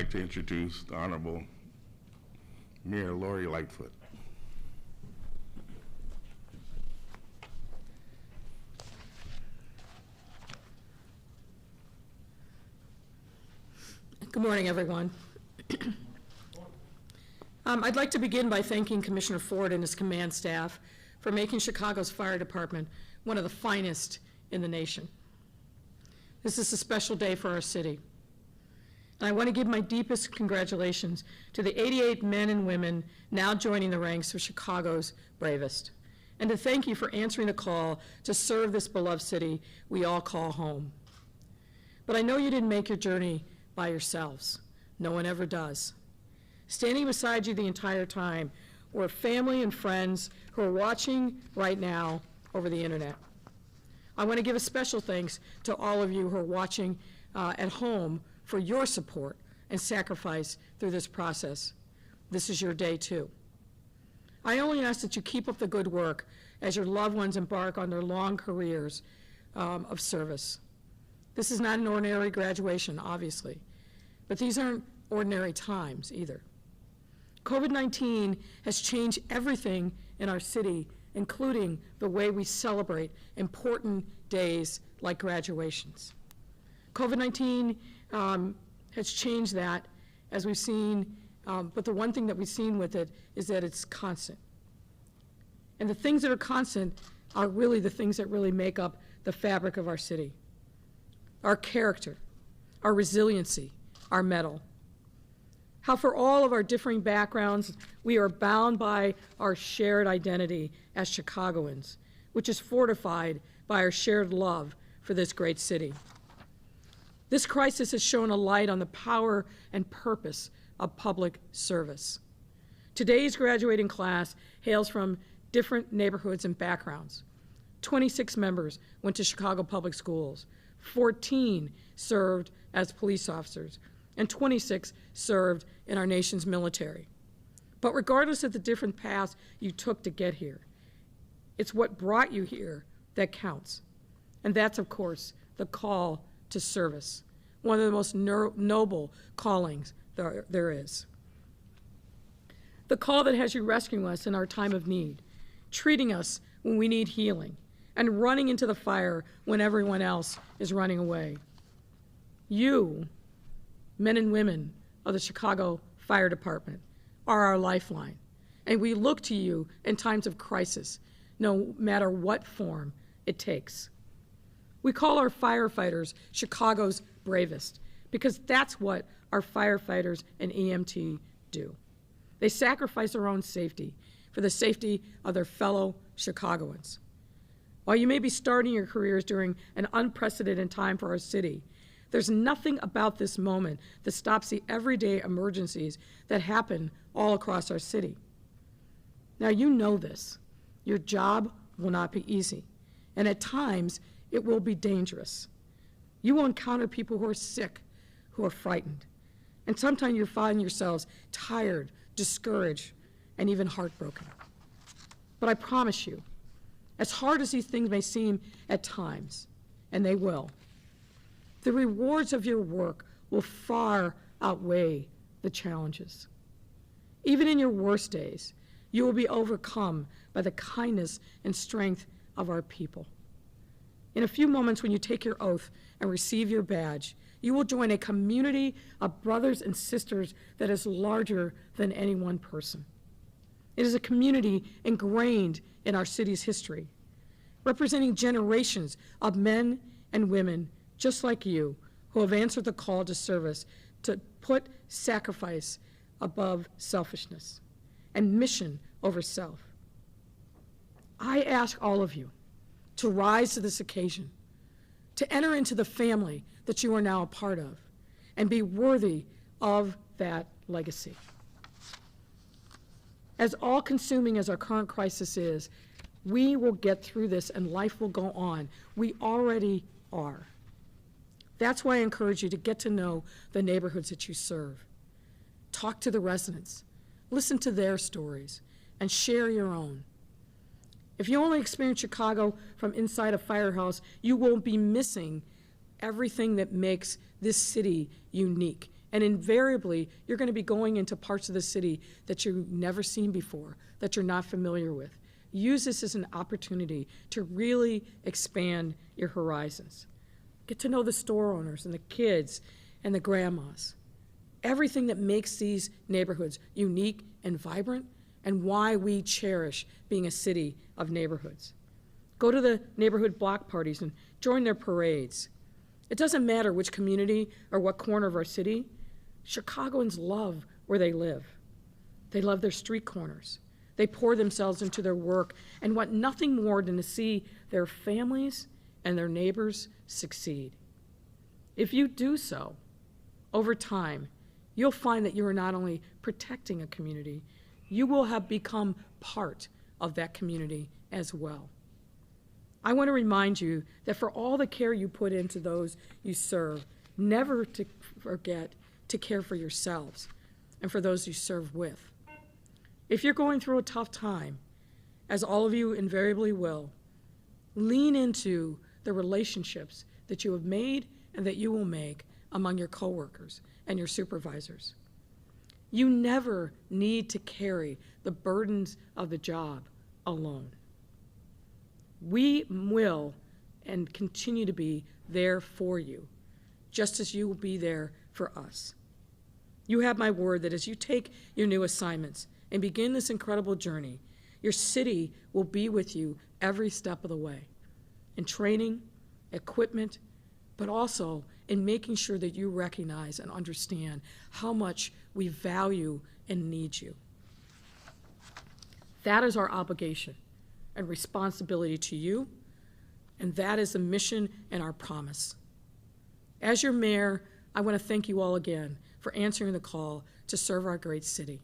like to introduce the Honorable Mayor Lori Lightfoot. Good morning, everyone. I'd like to begin by thanking Commissioner Ford and his command staff for making Chicago's fire department one of the finest in the nation. This is a special day for our city. And I want to give my deepest congratulations to the 88 men and women now joining the ranks of Chicago's bravest, and to thank you for answering the call to serve this beloved city we all call home. But I know you didn't make your journey by yourselves. No one ever does. Standing beside you the entire time were family and friends who are watching right now over the internet. I want to give a special thanks to all of you who are watching at home for your support and sacrifice through this process. This is your day too. I only ask that you keep up the good work as your loved ones embark on their long careers of service. This is not an ordinary graduation, obviously, but these aren't ordinary times either. COVID-19 has changed everything in our city, including the way we celebrate important days like graduations. COVID-19 has changed that, as we've seen, but the one thing that we've seen with it is that it's constant. And the things that are constant are really the things that really make up the fabric of our city. Our character, our resiliency, our mettle. How for all of our differing backgrounds, we are bound by our shared identity as Chicagoans, which is fortified by our shared love for this great city. This crisis has shown a light on the power and purpose of public service. Today's graduating class hails from different neighborhoods and backgrounds. 26 members went to Chicago Public Schools, 14 served as police officers, and 26 served in our nation's military. But regardless of the different paths you took to get here, it's what brought you here that counts. And that's, of course, the call to service, one of the most noble callings there is. The call that has you rescuing us in our time of need, treating us when we need healing, and running into the fire when everyone else is running away. You, men and women of the Chicago Fire Department, are our lifeline, and we look to you in times of crisis, no matter what form it takes. We call our firefighters Chicago's bravest because that's what our firefighters and EMT do. They sacrifice their own safety for the safety of their fellow Chicagoans. While you may be starting your careers during an unprecedented time for our city, there's nothing about this moment that stops the everyday emergencies that happen all across our city. Now, you know this. Your job will not be easy, and at times it will be dangerous. You will encounter people who are sick, who are frightened, and sometimes you find yourselves tired, discouraged, and even heartbroken. But I promise you, as hard as these things may seem at times, and they will, the rewards of your work will far outweigh the challenges. Even in your worst days, you will be overcome by the kindness and strength of our people. In a few moments, when you take your oath and receive your badge, you will join a community of brothers and sisters that is larger than any one person. It is a community ingrained in our city's history, representing generations of men and women just like you who have answered the call to service to put sacrifice above selfishness and mission over self. I ask all of you to rise to this occasion, to enter into the family that you are now a part of, and be worthy of that legacy. As all-consuming as our current crisis is, we will get through this and life will go on. We already are. That's why I encourage you to get to know the neighborhoods that you serve. Talk to the residents, listen to their stories, and share your own. If you only experience Chicago from inside a firehouse, you will be missing everything that makes this city unique And invariably, you're going to be going into parts of the city that you've never seen before, that you're not familiar with. Use this as an opportunity to really expand your horizons. Get to know the store owners and the kids and the grandmas. Everything that makes these neighborhoods unique and vibrant, and why we cherish being a city of neighborhoods. Go to the neighborhood block parties and join their parades. It doesn't matter which community or what corner of our city, Chicagoans love where they live. They love their street corners. They pour themselves into their work and want nothing more than to see their families and their neighbors succeed. If you do so, over time, you'll find that you are not only protecting a community, you will have become part of that community as well. I want to remind you that for all the care you put into those you serve, never to forget to care for yourselves and for those you serve with. If you're going through a tough time, as all of you invariably will, lean into the relationships that you have made and that you will make among your coworkers and your supervisors. You never need to carry the burdens of the job alone. We will and continue to be there for you, just as you will be there for us. You have my word that as you take your new assignments and begin this incredible journey, your city will be with you every step of the way, in training, equipment, but also in making sure that you recognize and understand how much we value and need you. That is our obligation and responsibility to you, and that is the mission and our promise. As your mayor, I want to thank you all again for answering the call to serve our great city.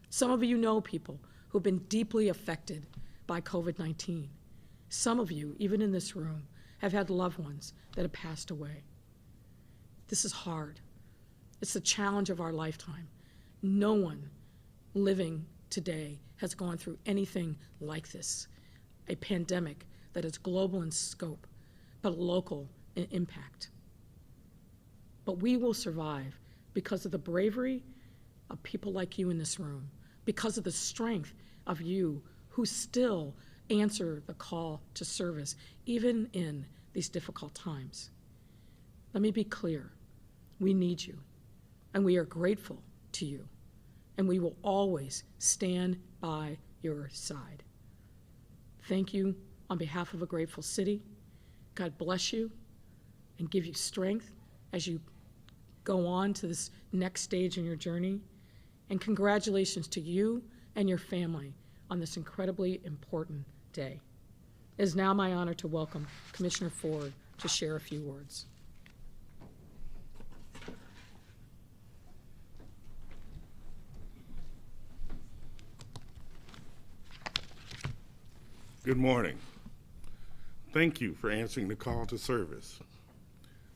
Some of you know people who've been deeply affected by COVID-19. Some of you, even in this room, have had loved ones that have passed away. This is hard. It's the challenge of our lifetime. No one living today has gone through anything like this, a pandemic that is global in scope, but local in impact. But we will survive because of the bravery of people like you in this room, because of the strength of you who still answer the call to service, even in these difficult times. Let me be clear. We need you, and we are grateful to you, and we will always stand by your side. Thank you on behalf of a grateful city. God bless you and give you strength as you go on to this next stage in your journey. And congratulations to you and your family on this incredibly important day. It is now my honor to welcome Commissioner Ford to share a few words. Good morning. Thank you for answering the call to service,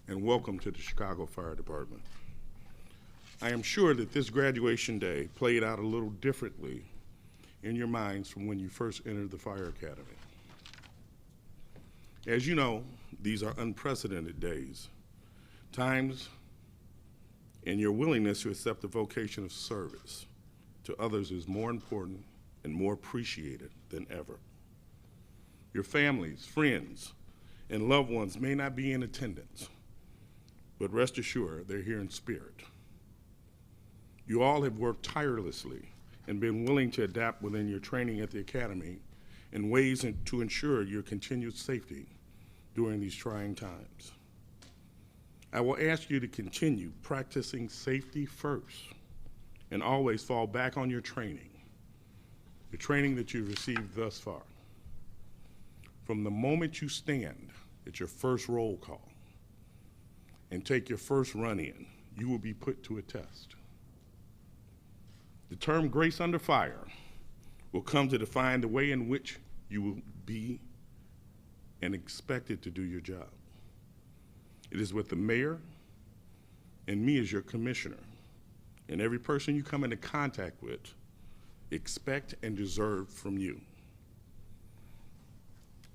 and welcome to the Chicago Fire Department. I am sure that this graduation day played out a little differently in your minds from when you first entered the Fire Academy. As you know, these are unprecedented days, times in your willingness to accept the vocation of service to others is more important and more appreciated than ever. Your families, friends, and loved ones may not be in attendance, but rest assured they're here in spirit. You all have worked tirelessly and been willing to adapt within your training at the Academy in ways to ensure your continued safety during these trying times. I will ask you to continue practicing safety first and always fall back on your training, the training that you've received thus far. From the moment you stand at your first roll call and take your first run-in, you will be put to a test. The term grace under fire will come to define the way in which you will be and expected to do your job. It is with the mayor and me as your commissioner, and every person you come into contact with expect and deserve from you.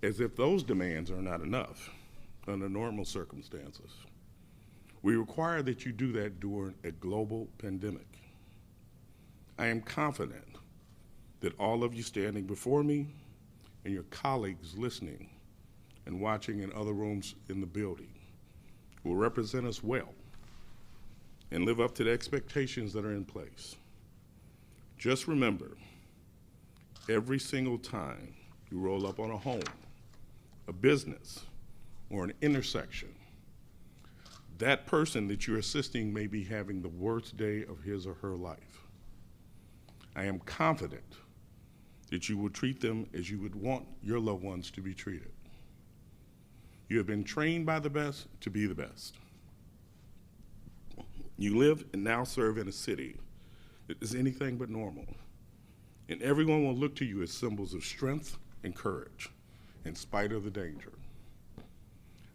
As if those demands are not enough under normal circumstances, We require that you do that during a global pandemic. I am confident that all of you standing before me and your colleagues listening and watching in other rooms in the building will represent us well and live up to the expectations that are in place. Just remember, every single time you roll up on a home, a business, or an intersection, that person that you're assisting may be having the worst day of his or her life. I am confident that you will treat them as you would want your loved ones to be treated. You have been trained by the best to be the best. You live and now serve in a city that is anything but normal, and everyone will look to you as symbols of strength and courage in spite of the danger.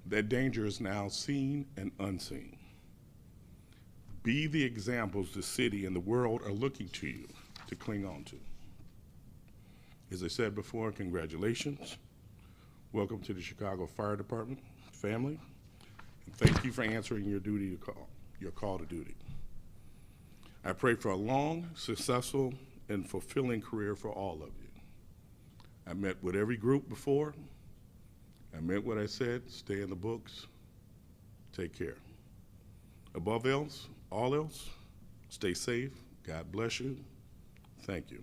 That danger is now seen and unseen. Be the examples the city and the world are looking to you to cling on to. As I said before, congratulations. Welcome to the Chicago Fire Department family, and thank you for answering your call to duty. I pray for a long, successful, and fulfilling career for all of you. I met with every group before. I meant what I said. Stay in the books. Take care. Above all else, stay safe. God bless you. Thank you.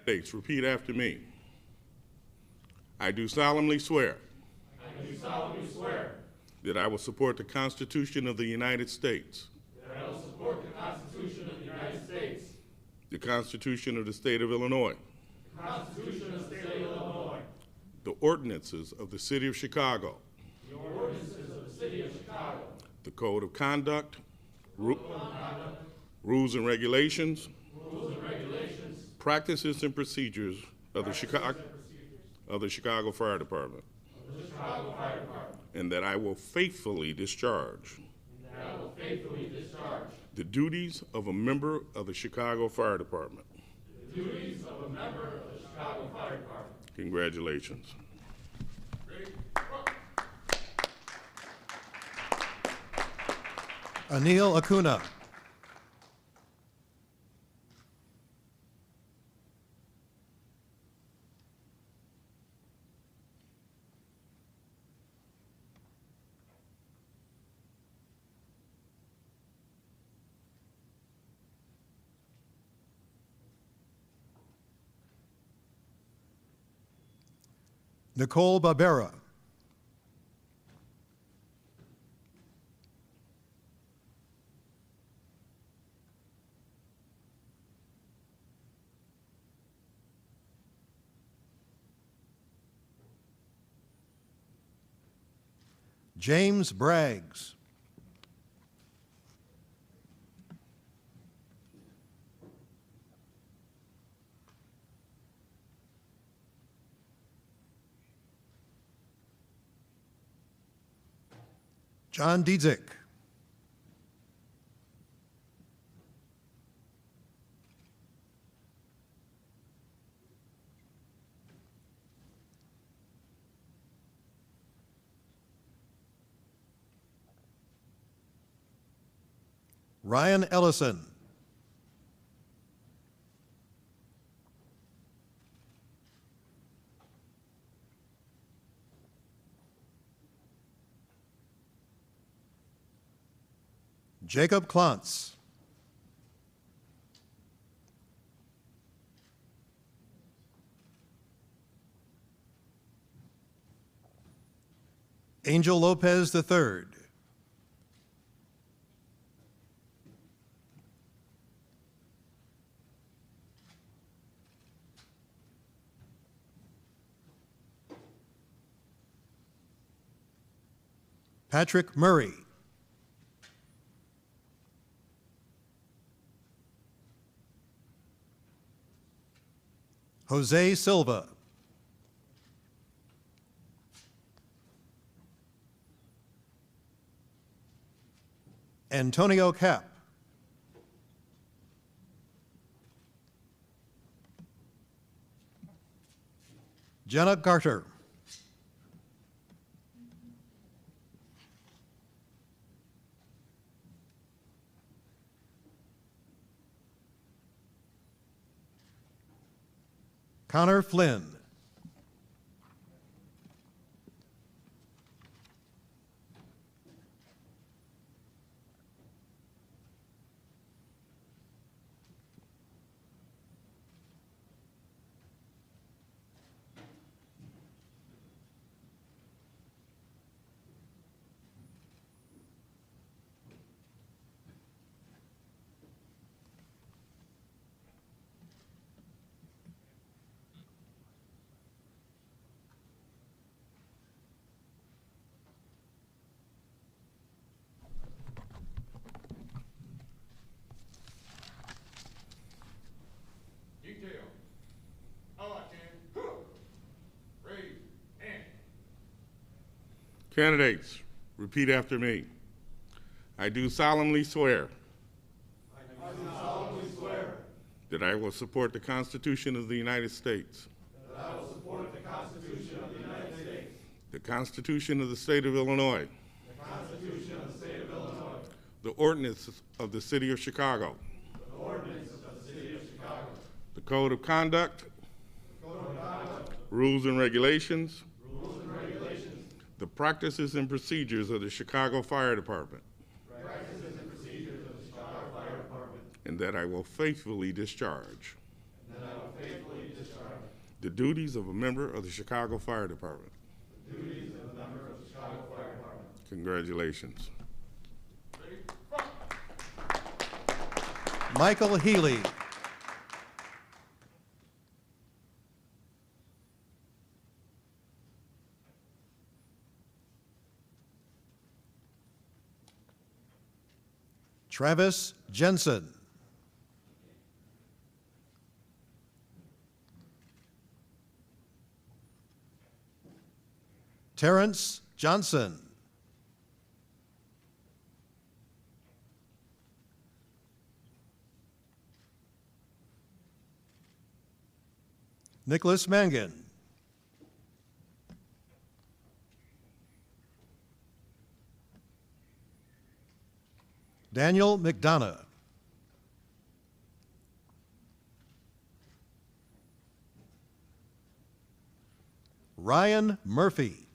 Candidates, repeat after me. I do solemnly swear. I do solemnly swear that I will support the Constitution of the United States, that I will support the Constitution of the United States, the Constitution of the State of Illinois, the Constitution of the State of Illinois, the ordinances of the City of Chicago, the ordinances of the City of Chicago, the Code of Conduct, rules and regulations, practices and procedures of the Chicago Fire Department, and that I will faithfully discharge the duties of a member of the Chicago Fire Department. Congratulations. Anil Acuna. Nicole Barbera. James Braggs. John Diedzik. Ryan Ellison. Jacob Klontz. Angel Lopez III. Patrick Murray. Jose Silva. Antonio Cap. Jenna Carter. Connor Flynn. Detail. All I can. Raise hand. Candidates, repeat after me. I do solemnly swear I do solemnly swear that I will support the Constitution of the United States, that I will support the Constitution of the United States, the Constitution of the State of Illinois, the Constitution of the State of Illinois, the ordinances of the City of Chicago, the ordinances of the City of Chicago, the Code of Conduct, the Code of Conduct, rules and regulations, rules and regulations, the practices and procedures of the Chicago Fire Department, practices and procedures of the Chicago Fire Department, and that I will faithfully discharge and that I will faithfully discharge the duties of a member of the Chicago Fire Department. the duties of a member of the Chicago Fire Department. Congratulations. Michael Healy. Travis Jensen. Terrence Johnson. Nicholas Mangan. Daniel McDonough. Ryan Murphy.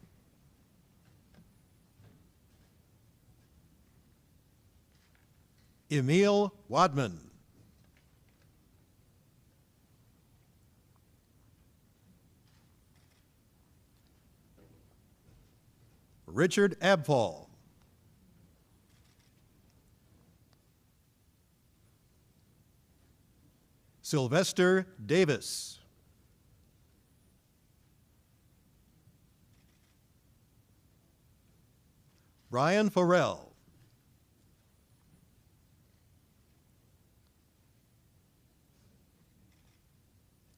Emil Wadman. Richard Abfall. Sylvester Davis. Brian Farrell.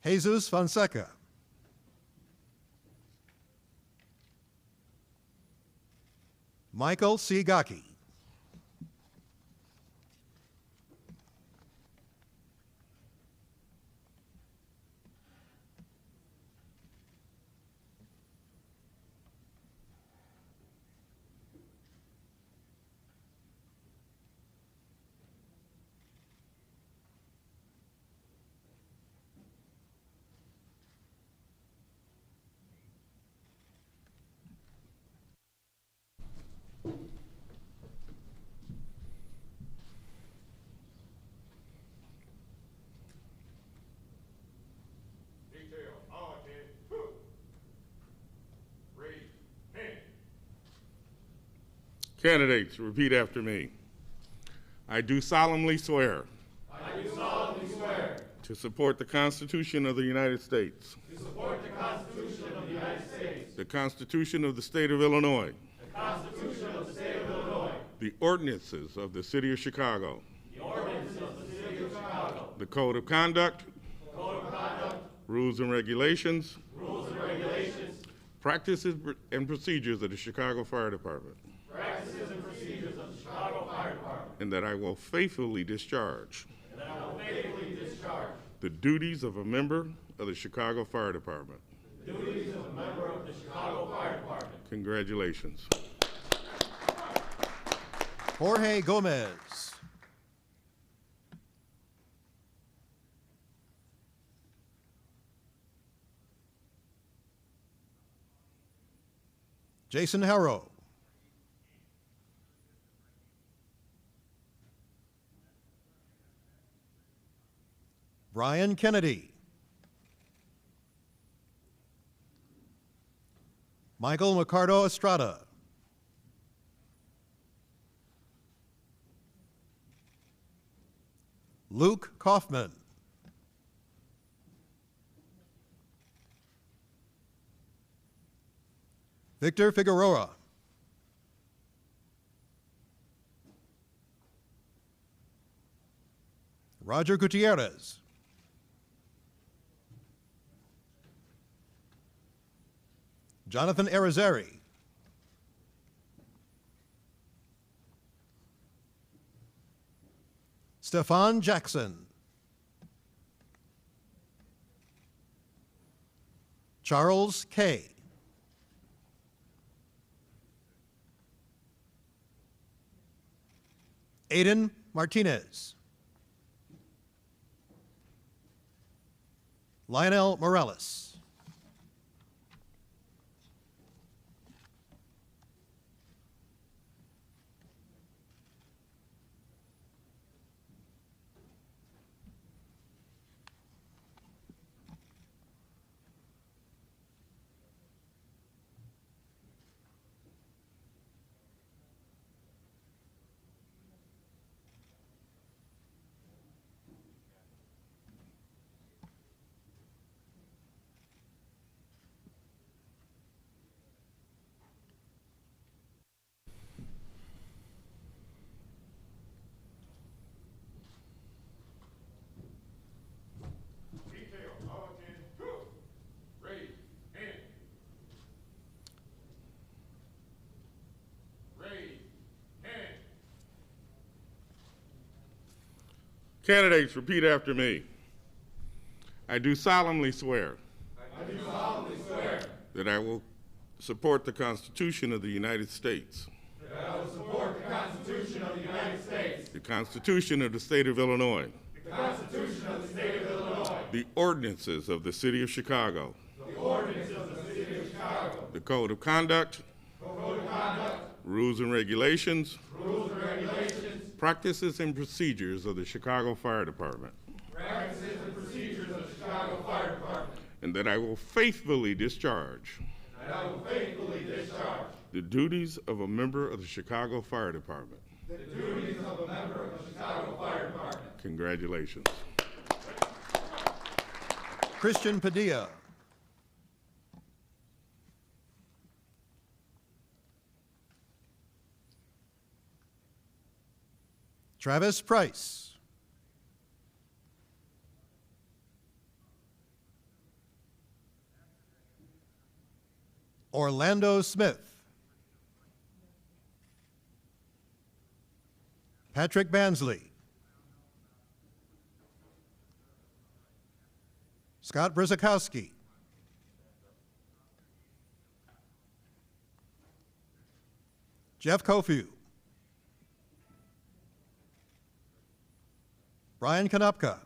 Jesus Fonseca. Michael C. Gaki. Detail. All I can. Raise hand. Candidates, repeat after me. I do solemnly swear I do solemnly swear to support the Constitution of the United States, to support the Constitution of the United States, the Constitution of the State of Illinois, the Constitution of the State of Illinois, the ordinances of the City of Chicago, the ordinances of the City of Chicago, the Code of Conduct, the Code of Conduct, rules and regulations, rules and regulations, practices and procedures of the Chicago Fire Department, practices and procedures of the Chicago Fire Department, and that I will faithfully discharge and that I will faithfully discharge the duties of a member of the Chicago Fire Department. the duties of a member of the Chicago Fire Department. Congratulations. Jorge Gomez. Jason Harrow. Brian Kennedy. Michael Micardo Estrada. Luke Kaufman. Victor Figueroa. Roger Gutierrez. Jonathan Arizari. Stefan Jackson. Charles Kay. Aiden Martinez. Lionel Morales. Detail, all attention, go. Raise hand. Raise hand. Candidates, repeat after me. I do solemnly swear I do solemnly swear that I will support the Constitution of the United States, that I will support the Constitution of the United States, the Constitution of the State of Illinois, the Constitution of the State of Illinois, the ordinances of the City of Chicago, the ordinances of the City of Chicago, the Code of Conduct, rules and regulations, practices and procedures of the Chicago Fire Department, practices and procedures of the Chicago Fire Department, and that I will faithfully discharge and I will faithfully discharge the duties of a member of the Chicago Fire Department. the duties of a member of the Chicago Fire Department. Congratulations. Christian Padilla. Travis Price. Orlando Smith. Patrick Bansley. Scott Brzezikowski. Jeff Kofu. Brian Konopka.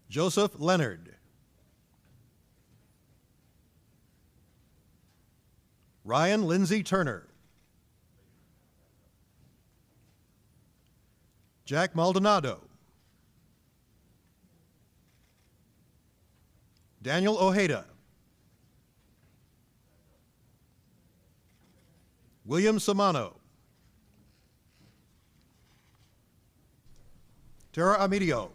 Joseph Leonard. Ryan Lindsay Turner. Jack Maldonado. Daniel Ojeda. William Samano. Tara Amidio.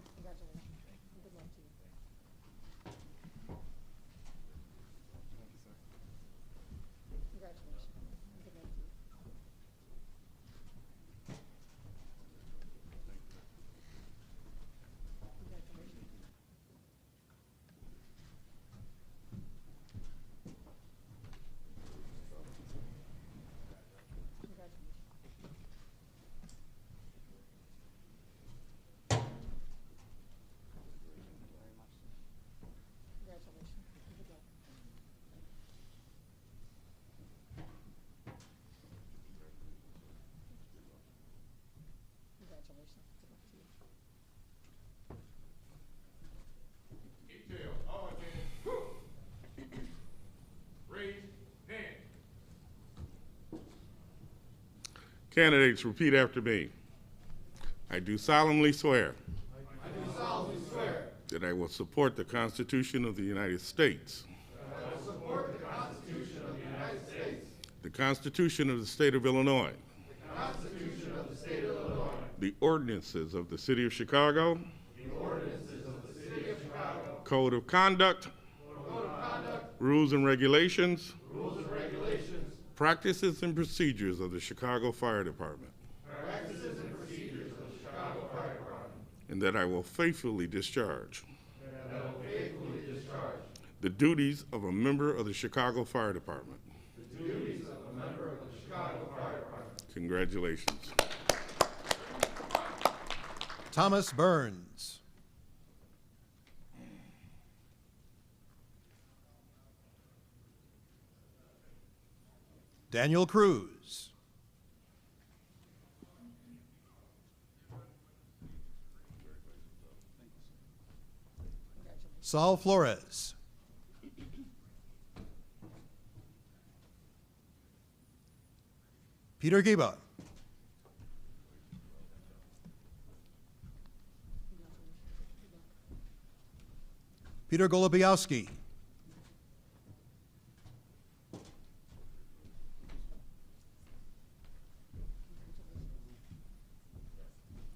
Candidates, repeat after me. I do solemnly swear that I will support the Constitution of the United States, the Constitution of the State of Illinois, the ordinances of the City of Chicago, Code of Conduct, rules and regulations, practices and procedures of the Chicago Fire Department, and that I will faithfully discharge the duties of a member of the Chicago Fire Department. Congratulations. Thomas Burns. Daniel Cruz. Saul Flores. Peter Giba. Peter Golubiowski.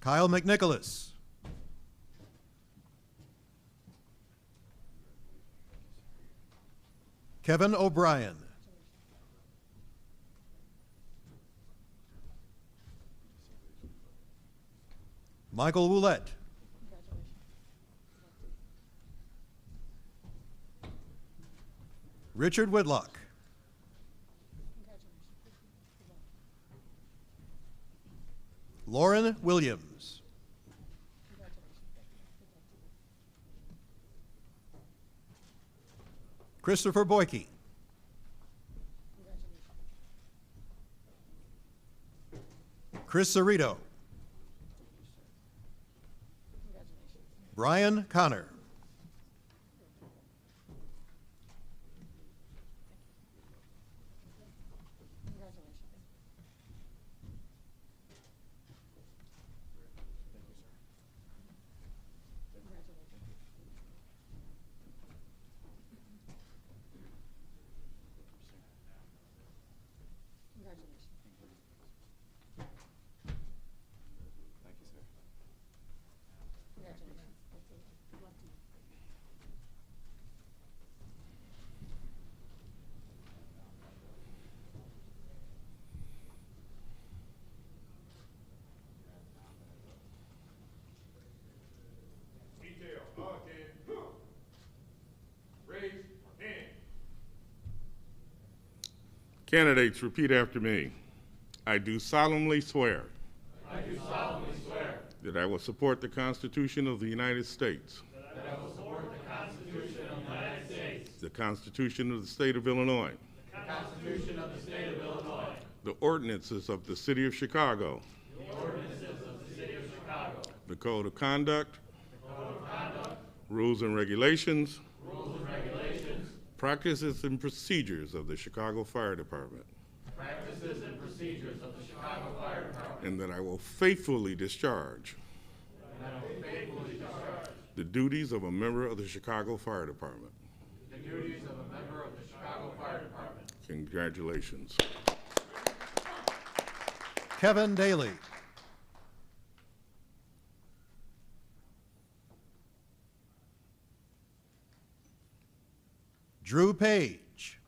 Kyle McNicholas. Kevin O'Brien. Michael Woolette. Richard Whitlock. Lauren Williams. Christopher Boyke. Chris Cerrito. Brian Connor. Candidates, repeat after me. I do solemnly swear that I will support the Constitution of the United States, the Constitution of the State of Illinois, the ordinances of the City of Chicago, the Code of Conduct, rules and regulations, practices and procedures of the Chicago Fire Department, and that I will faithfully discharge the duties of a member of the Chicago Fire Department. Congratulations. Kevin Daly. Drew Page.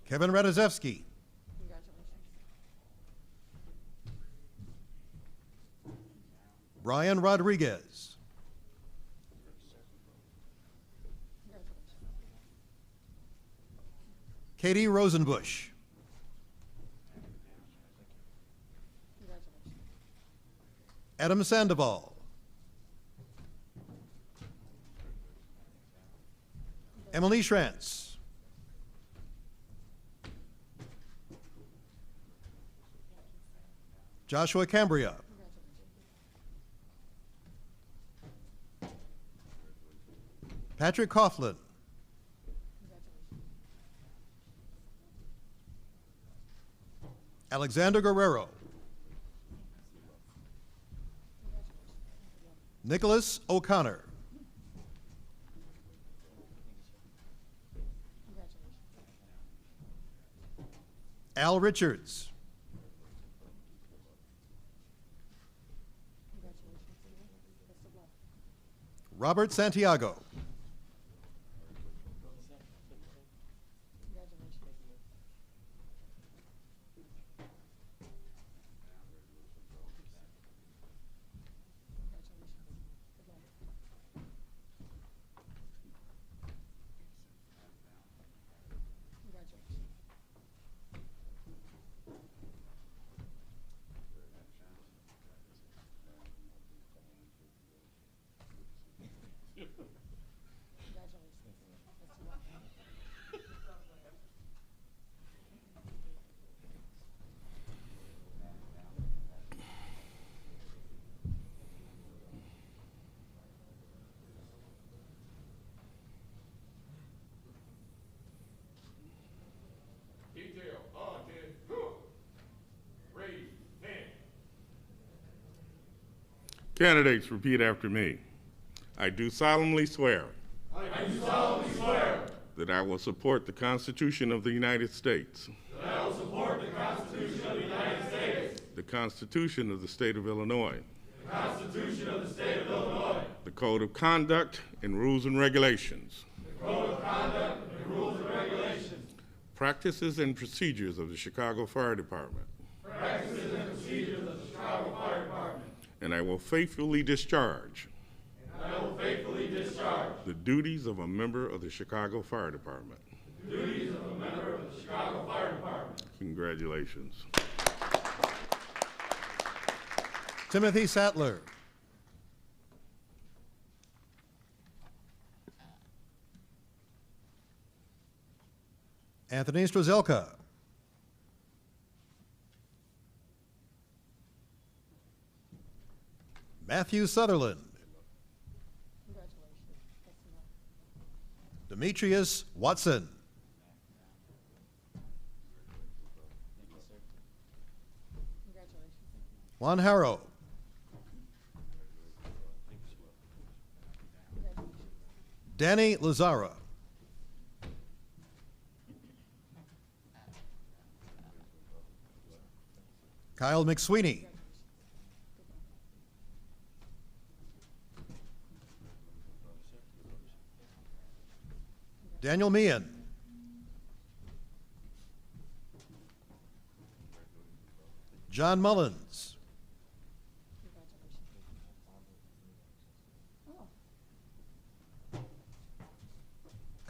Kevin Radizewski. Brian Rodriguez. Katie Rosenbush. Adam Sandoval. Emily Schrantz. Joshua Cambria. Patrick Coughlin. Alexander Guerrero. Nicholas O'Connor. Al Richards. Robert Santiago. Detail on 10, go. Raise hand. Candidates, repeat after me. I do solemnly swear I do solemnly swear that I will support the Constitution of the United States, that I will support the Constitution of the United States, the Constitution of the State of Illinois, the Constitution of the State of Illinois, the Code of Conduct and Rules and Regulations, the Code of Conduct and Rules and Regulations, practices and procedures of the Chicago Fire Department, practices and procedures of the Chicago Fire Department, and I will faithfully discharge and I will faithfully discharge the duties of a member of the Chicago Fire Department. the duties of a member of the Chicago Fire Department. Congratulations. Timothy Sattler. Anthony Strzelka. Matthew Sutherland. Demetrius Watson. Juan Harrow. Danny Lazara. Kyle McSweeney. Daniel Meehan. John Mullins.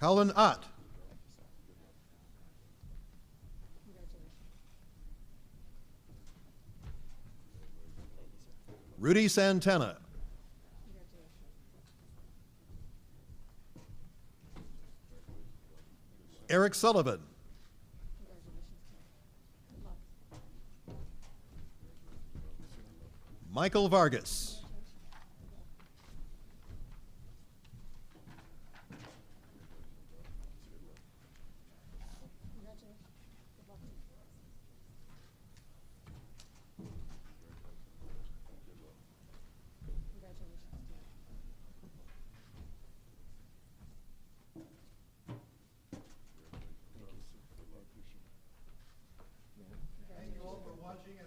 Colin Ott. Rudy Santana. Eric Sullivan. Michael Vargas.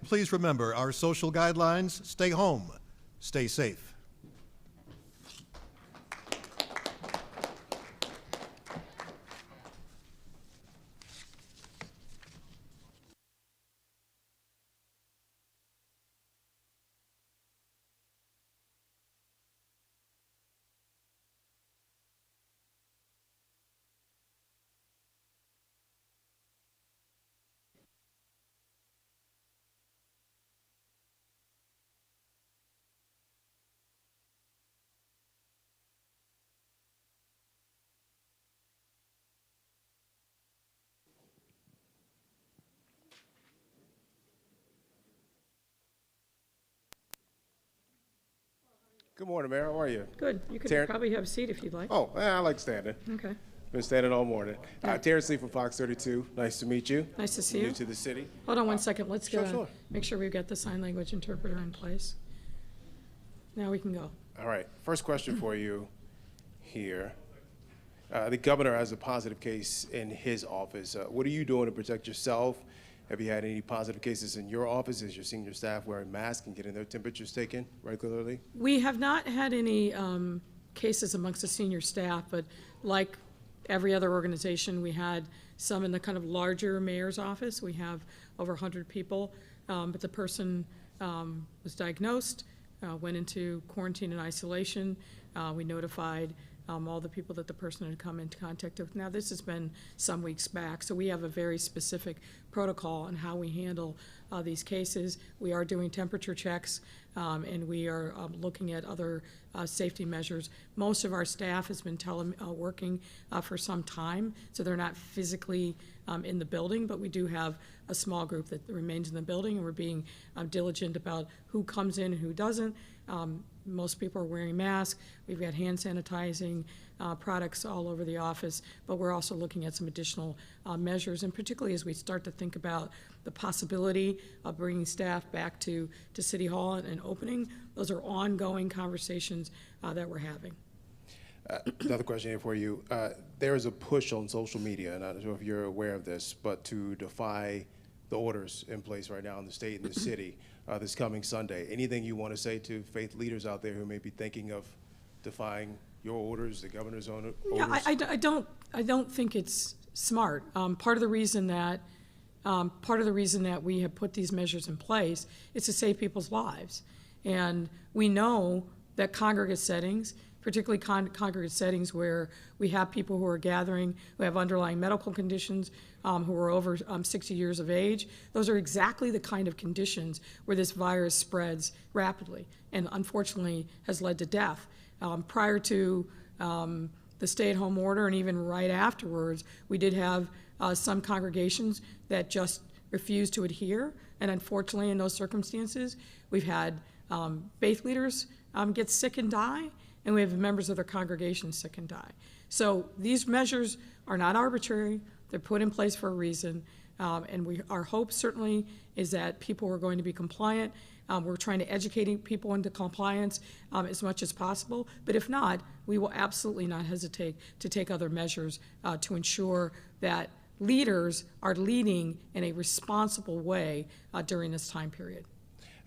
Please remember our social guidelines. Stay home, stay safe. Good morning, Mayor. How are you? Good. You could Terrence. probably have a seat if you'd like. Oh, I like standing. Okay. Been standing all morning. Terrence Lee from Fox 32. Nice to meet you. Nice to see New you. to the city. Hold on one second. Let's Sure. make sure we've got the sign language interpreter in place. Now we can go. All right. First question for you here. The governor has a positive case in his office. What are you doing to protect yourself? Have you had any positive cases in your office? Is your senior staff wearing masks and getting their temperatures taken regularly? We have not had any cases amongst the senior staff, but like every other organization, we had some in the kind of larger mayor's office. We have over 100 people, but the person was diagnosed, went into quarantine and isolation. We notified all the people that the person had come into contact with. Now, this has been some weeks back, so we have a very specific protocol on how we handle these cases. We are doing temperature checks, and we are looking at other safety measures. Most of our staff has been working for some time, so they're not physically in the building, but we do have a small group that remains in the building, and we're being diligent about who comes in and who doesn't. Most people are wearing masks. We've got hand sanitizing products all over the office, but we're also looking at some additional measures, and particularly as we start to think about the possibility of bringing staff back to City Hall and opening. Those are ongoing conversations that we're having. Another question here for you. There is a push on social media, and I don't know if you're aware of this, but to defy the orders in place right now in the state and the city this coming Sunday. Anything you want to say to faith leaders out there who may be thinking of defying your orders, the governor's own orders? Yeah, I don't think it's smart. Part of the reason that we have put these measures in place is to save people's lives, and we know that congregate settings, particularly congregate settings where we have people who are gathering, who have underlying medical conditions, who are over 60 years of age. Those are exactly the kind of conditions where this virus spreads rapidly and unfortunately has led to death. Prior to the stay-at-home order and even right afterwards, we did have some congregations that just refused to adhere, and unfortunately in those circumstances, we've had faith leaders get sick and die, and we have members of their congregation sick and die. So these measures are not arbitrary. They're put in place for a reason, and our hope certainly is that people are going to be compliant. We're trying to educate people into compliance as much as possible, but if not, we will absolutely not hesitate to take other measures to ensure that leaders are leading in a responsible way during this time period.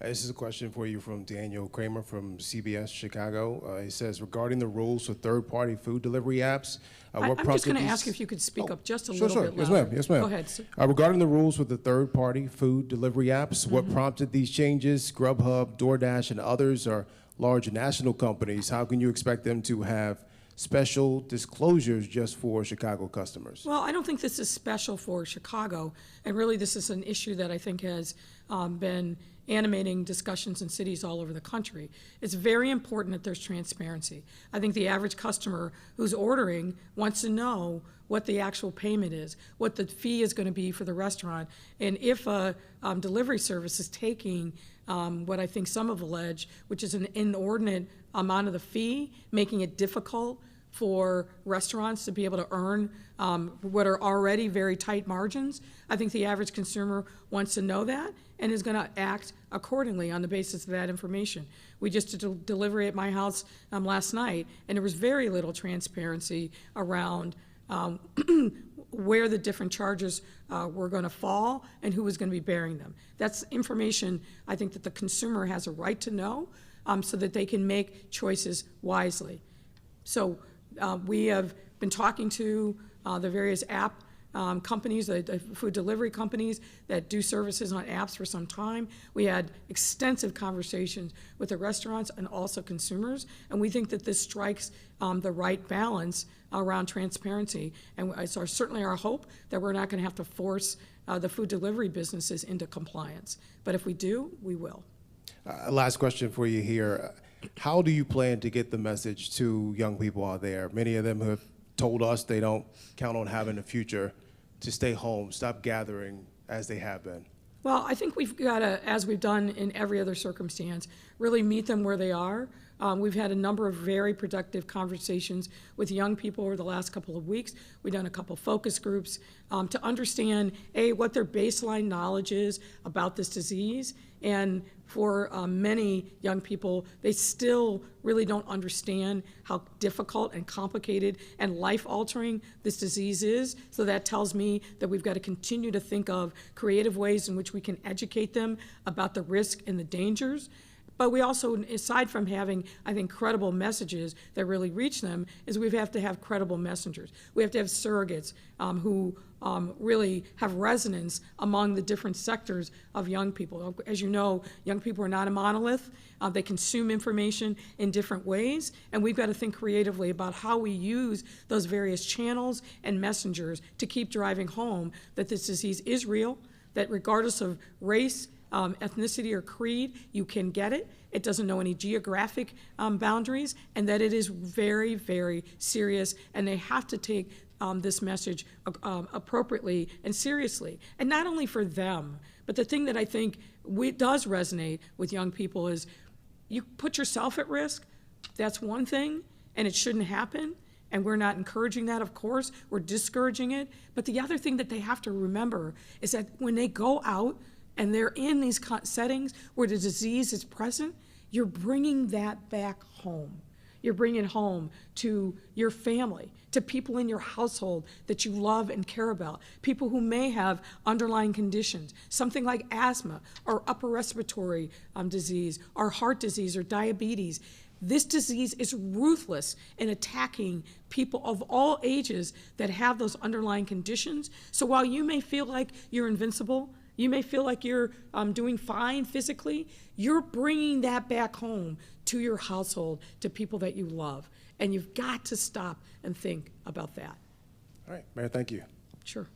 This is a question for you from Daniel Kramer from CBS Chicago. He says, regarding the rules for third-party food delivery apps, I'm just going to ask if you could speak up just a little bit Yes, louder. ma'am. Yes, ma'am. Go ahead. Sir. Regarding the rules for the third-party food delivery apps, what prompted these changes? Grubhub, DoorDash, and others are large national companies. How can you expect them to have special disclosures just for Chicago customers? Well, I don't think this is special for Chicago, and really this is an issue that I think has been animating discussions in cities all over the country. It's very important that there's transparency. I think the average customer who's ordering wants to know what the actual payment is, what the fee is going to be for the restaurant, and if a delivery service is taking what I think some have alleged, which is an inordinate amount of the fee, making it difficult for restaurants to be able to earn what are already very tight margins. I think the average consumer wants to know that and is going to act accordingly on the basis of that information. We just did a delivery at my house last night, and there was very little transparency around where the different charges were going to fall and who was going to be bearing them. That's information I think that the consumer has a right to know so that they can make choices wisely. So we have been talking to the various app companies, the food delivery companies that do services on apps for some time. We had extensive conversations with the restaurants and also consumers, and we think that this strikes the right balance around transparency. And it's certainly our hope that we're not going to have to force the food delivery businesses into compliance. But if we do, we will. Last question for you here. How do you plan to get the message to young people out there? Many of them have told us they don't count on having a future, to stay home, stop gathering as they have been. Well, I think we've got to, as we've done in every other circumstance, really meet them where they are. We've had a number of very productive conversations with young people over the last couple of weeks. We've done a couple focus groups to understand, A, what their baseline knowledge is about this disease. And for many young people, they still really don't understand how difficult and complicated and life-altering this disease is. So that tells me that we've got to continue to think of creative ways in which we can educate them about the risk and the dangers. But we also, aside from having, I think, credible messages that really reach them, is we have to have credible messengers. We have to have surrogates who really have resonance among the different sectors of young people. As you know, young people are not a monolith. They consume information in different ways, and we've got to think creatively about how we use those various channels and messengers to keep driving home that this disease is real, that regardless of race, ethnicity, or creed, you can get it. It doesn't know any geographic boundaries, and that it is very, very serious, and they have to take this message appropriately and seriously. And not only for them, but the thing that I think does resonate with young people is you put yourself at risk. That's one thing, and it shouldn't happen. And we're not encouraging that, of course. We're discouraging it. But the other thing that they have to remember is that when they go out and they're in these settings where the disease is present, you're bringing that back home. You're bringing it home to your family, to people in your household that you love and care about, people who may have underlying conditions, something like asthma or upper respiratory disease or heart disease or diabetes. This disease is ruthless in attacking people of all ages that have those underlying conditions. So while you may feel like you're invincible, you may feel like you're doing fine physically, you're bringing that back home to your household, to people that you love. And you've got to stop and think about that. All right, Mayor, thank you. Sure.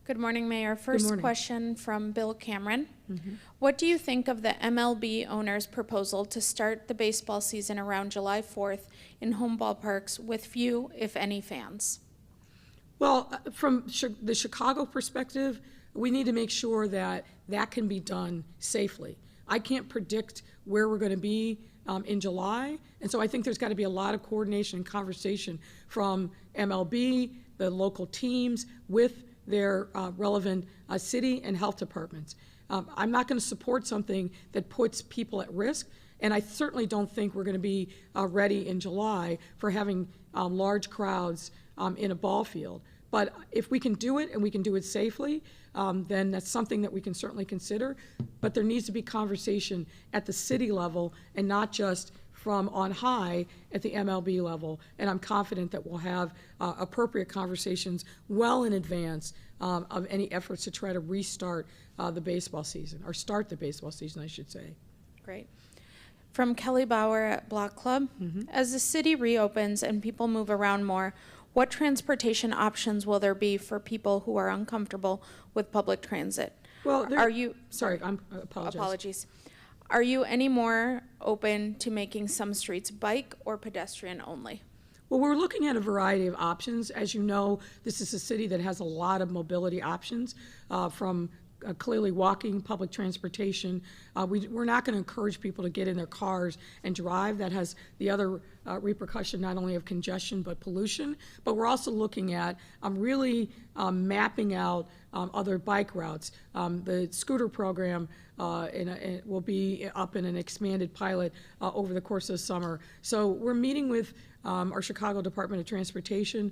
Good morning, Mayor. First morning. question from Bill Cameron. What do you think of the MLB owner's proposal to start the baseball season around July 4th in home ballparks with few, if any, fans? Well, from the Chicago perspective, we need to make sure that that can be done safely. I can't predict where we're going to be in July, and so I think there's got to be a lot of coordination and conversation from MLB, the local teams, with their relevant city and health departments. I'm not going to support something that puts people at risk, and I certainly don't think we're going to be ready in July for having large crowds in a ball field. But if we can do it and we can do it safely, then that's something that we can certainly consider. But there needs to be conversation at the city level and not just from on high at the MLB level. And I'm confident that we'll have appropriate conversations well in advance of any efforts to try to restart the baseball season, or start the baseball season, I should say. Great. From Kelly Bauer at Block Club. As the city reopens and people move around more, what transportation options will there be for people who are uncomfortable with public transit? Well, Are you, sorry, I apologize. apologies. Are you any more open to making some streets bike or pedestrian only? Well, we're looking at a variety of options. As you know, this is a city that has a lot of mobility options, from clearly walking, public transportation. We're not going to encourage people to get in their cars and drive. That has the other repercussion not only of congestion but pollution. But we're also looking at really mapping out other bike routes. The scooter program will be up in an expanded pilot over the course of the summer. So we're meeting with our Chicago Department of Transportation,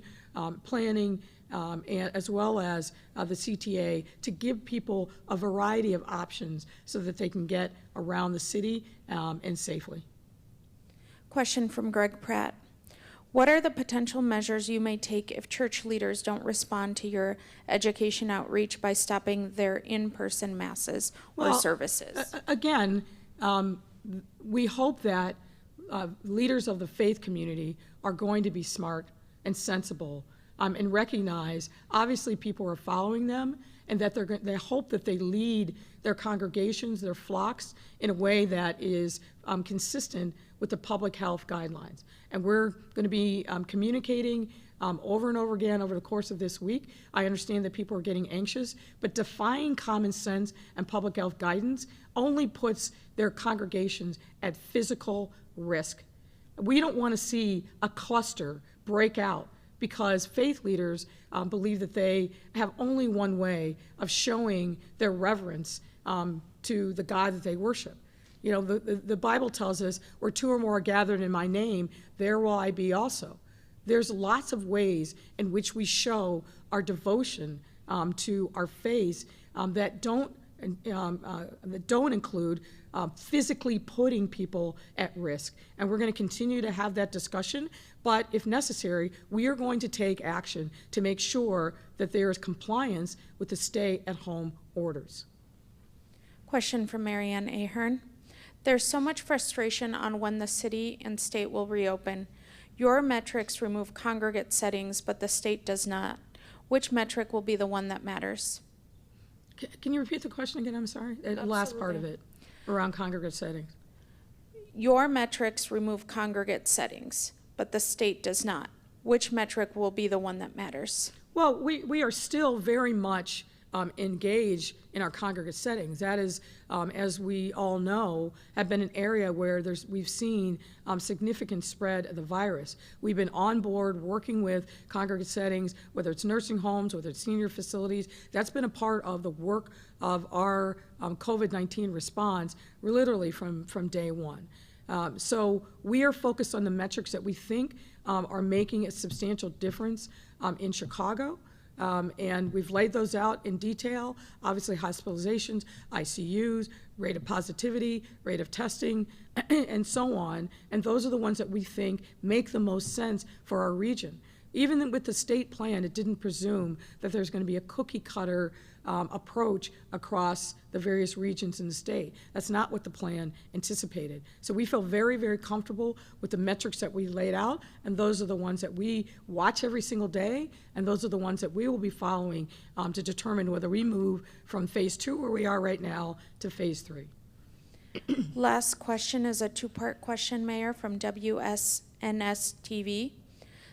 planning, and as well as the CTA, to give people a variety of options so that they can get around the city and safely. Question from Greg Pratt. What are the potential measures you may take if church leaders don't respond to your education outreach by stopping their in-person masses or services? Again, we hope that leaders of the faith community are going to be smart and sensible and recognize, obviously, people are following them, and that they hope that they lead their congregations, their flocks, in a way that is consistent with the public health guidelines. And we're going to be communicating over and over again over the course of this week. I understand that people are getting anxious, but defying common sense and public health guidance only puts their congregations at physical risk. We don't want to see a cluster break out because faith leaders believe that they have only one way of showing their reverence to the God that they worship. You know, the Bible tells us, where two or more are gathered in my name, there will I be also. There's lots of ways in which we show our devotion to our faith that don't include physically putting people at risk. And we're going to continue to have that discussion, but if necessary, we are going to take action to make sure that there is compliance with the stay-at-home orders. Question from Marianne Ahern. There's so much frustration on when the city and state will reopen. Your metrics remove congregate settings, but the state does not. Which metric will be the one that matters? Can you repeat the question again? I'm sorry. The last part of it, around congregate settings. Your metrics remove congregate settings, but the state does not. Which metric will be the one that matters? Well, we are still very much engaged in our congregate settings. That is, as we all know, have been an area where we've seen significant spread of the virus. We've been on board working with congregate settings, whether it's nursing homes, whether it's senior facilities. That's been a part of the work of our COVID-19 response, literally from day one. So we are focused on the metrics that we think are making a substantial difference in Chicago. And we've laid those out in detail, obviously hospitalizations, ICUs, rate of positivity, rate of testing, and so on. And those are the ones that we think make the most sense for our region. Even with the state plan, it didn't presume that there's going to be a cookie cutter approach across the various regions in the state. That's not what the plan anticipated. So we feel very, very comfortable with the metrics that we laid out, and those are the ones that we watch every single day, and those are the ones that we will be following to determine whether we move from phase 2, where we are right now, to phase 3. Last question is a two-part question, Mayor, from WSNS TV.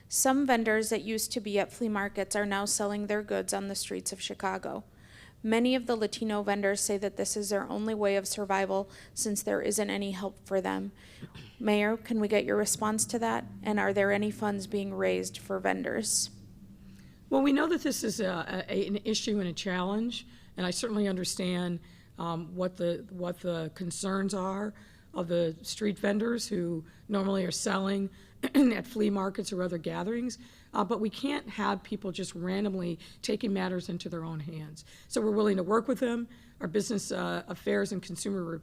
Some vendors that used to be at flea markets are now selling their goods on the streets of Chicago. Many of the Latino vendors say that this is their only way of survival since there isn't any help for them. Mayor, can we get your response to that? And are there any funds being raised for vendors? Well, we know that this is an issue and a challenge, and I certainly understand what the concerns are of the street vendors who normally are selling at flea markets or other gatherings, but we can't have people just randomly taking matters into their own hands. So we're willing to work with them. Our Business Affairs and Consumer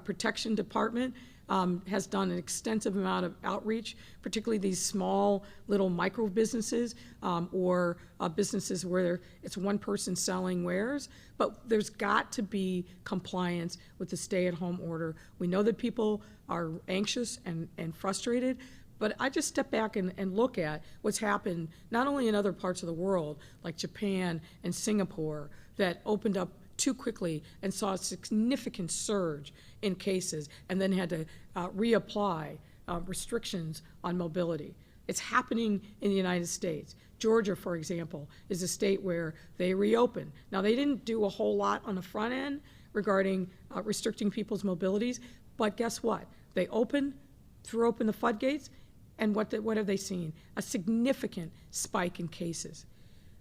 Protection Department has done an extensive amount of outreach, particularly these small little micro businesses or businesses where it's one person selling wares. But there's got to be compliance with the stay-at-home order. We know that people are anxious and frustrated, but I just step back and look at what's happened not only in other parts of the world, like Japan and Singapore, that opened up too quickly and saw a significant surge in cases and then had to reapply restrictions on mobility. It's happening in the United States. Georgia, for example, is a state where they reopened. Now, they didn't do a whole lot on the front end regarding restricting people's mobilities, but guess what? They threw open the floodgates, and what have they seen? A significant spike in cases.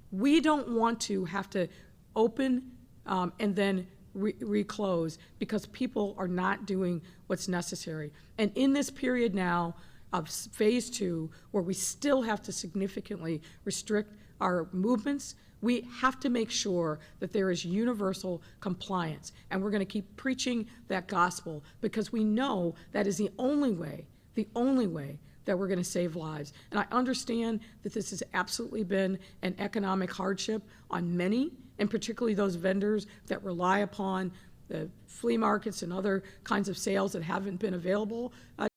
We don't want to have to open and then reclose because people are not doing what's necessary. And in this period now of phase 2, where we still have to significantly restrict our movements, we have to make sure that there is universal compliance. And we're going to keep preaching that gospel because we know that is the only way that we're going to save lives. And I understand that this has absolutely been an economic hardship on many, and particularly those vendors that rely upon the flea markets and other kinds of sales that haven't been available